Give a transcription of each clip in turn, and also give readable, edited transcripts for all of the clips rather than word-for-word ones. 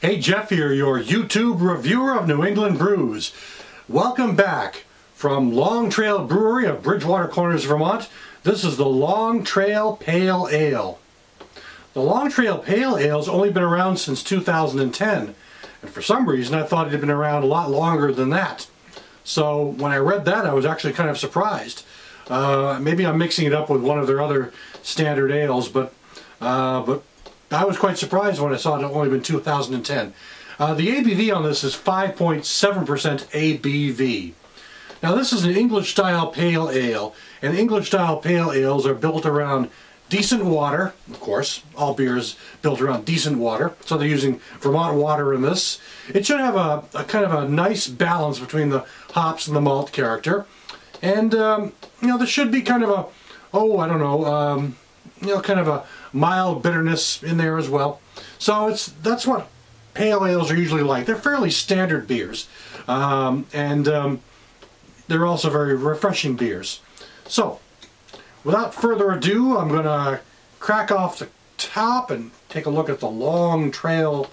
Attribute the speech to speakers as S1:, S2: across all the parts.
S1: Hey, Jeff here, your YouTube reviewer of New England brews. Welcome back from Long Trail Brewery of Bridgewater Corners, Vermont. This is the Long Trail Pale Ale. The Long Trail Pale Ale has only been around since 2010, and for some reason I thought it had been around a lot longer than that. So when I read that, I was actually kind of surprised. Maybe I'm mixing it up with one of their other standard ales, but I was quite surprised when I saw it had only been 2010. The ABV on this is 5.7% ABV. Now this is an English style pale ale, and English style pale ales are built around decent water. Of course, all beer is built around decent water, so they're using Vermont water in this. It should have a kind of a nice balance between the hops and the malt character, and there should be kind of a, kind of a mild bitterness in there as well. So that's what pale ales are usually like. They're fairly standard beers, and they're also very refreshing beers. So without further ado, I'm going to crack off the top and take a look at the Long Trail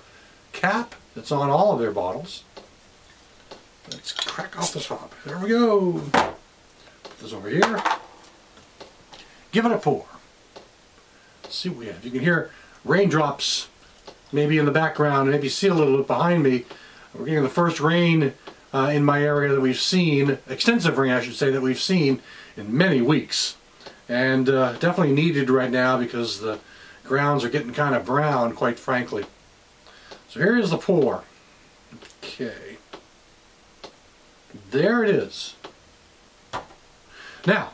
S1: cap that's on all of their bottles. Let's crack off the top. There we go. Put this over here. Give it a pour. Let's see what we have. You can hear raindrops maybe in the background, maybe see a little bit behind me. We're getting the first rain in my area that we've seen, extensive rain I should say, that we've seen in many weeks. And definitely needed right now because the grounds are getting kind of brown, quite frankly. So here is the pour. Okay. There it is. Now,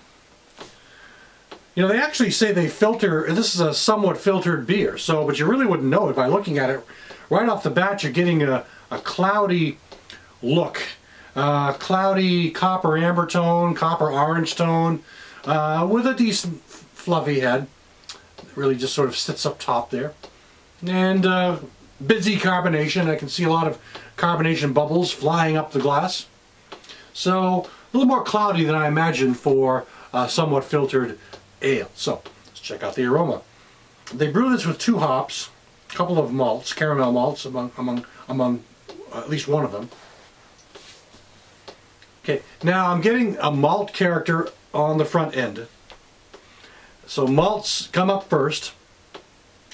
S1: they actually say they filter, this is a somewhat filtered beer, but you really wouldn't know it by looking at it. Right off the bat, you're getting a cloudy look. Cloudy copper amber tone, copper orange tone, with a decent fluffy head. It really just sort of sits up top there. And busy carbonation. I can see a lot of carbonation bubbles flying up the glass. So a little more cloudy than I imagined for a somewhat filtered ale. So let's check out the aroma. They brew this with 2 hops, a couple of malts, caramel malts among at least one of them. Okay, now I'm getting a malt character on the front end. So malts come up first,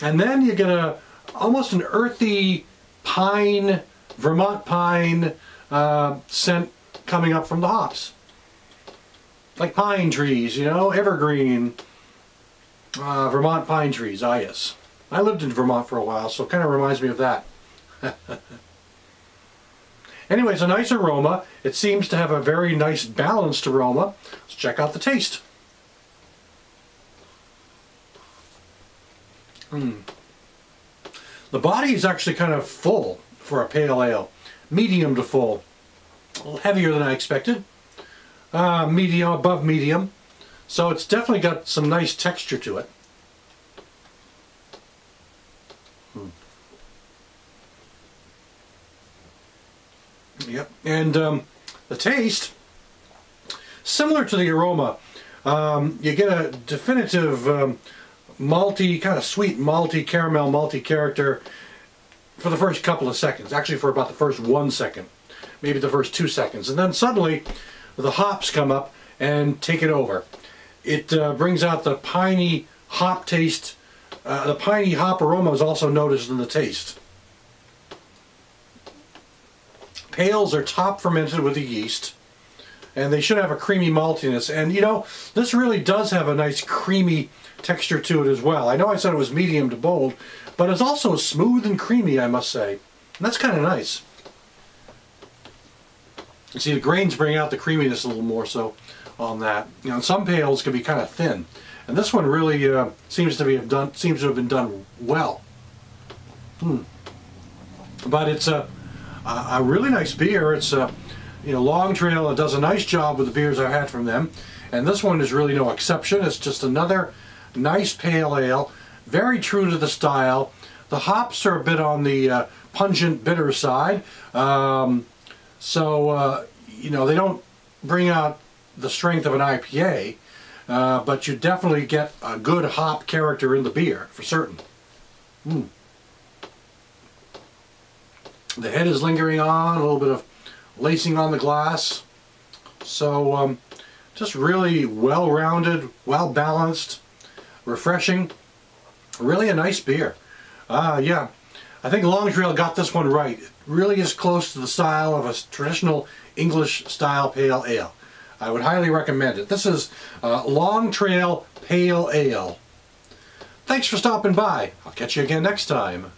S1: and then you get almost an earthy pine, Vermont pine scent coming up from the hops. Like pine trees, evergreen, Vermont pine trees, yes. I lived in Vermont for a while, so it kind of reminds me of that. Anyways, a nice aroma. It seems to have a very nice balanced aroma. Let's check out the taste. The body is actually kind of full for a pale ale. Medium to full. A little heavier than I expected. Medium, above medium. So it's definitely got some nice texture to it. Yep, and the taste, similar to the aroma. You get a definitive malty, kind of sweet malty, caramel malty character for the first couple of seconds. Actually for about the first 1 second, maybe the first 2 seconds. And then suddenly the hops come up and take it over. It brings out the piney hop taste. The piney hop aroma is also noticed in the taste. Pales are top fermented with the yeast, and they should have a creamy maltiness. And this really does have a nice creamy texture to it as well. I know I said it was medium to bold, but it's also smooth and creamy, I must say. And that's kind of nice. You see, the grains bring out the creaminess a little more so on that. Some pales can be kind of thin, and this one really seems to have been done well. But it's a really nice beer. It's Long Trail does a nice job with the beers I've had from them, and this one is really no exception. It's just another nice pale ale, very true to the style. The hops are a bit on the pungent, bitter side, they don't bring out the strength of an IPA, but you definitely get a good hop character in the beer, for certain. The head is lingering on, a little bit of lacing on the glass. So just really well-rounded, well-balanced, refreshing. Really a nice beer. Yeah, I think Long Trail got this one right. It really is close to the style of a traditional English style pale ale. I would highly recommend it. This is Long Trail Pale Ale. Thanks for stopping by. I'll catch you again next time.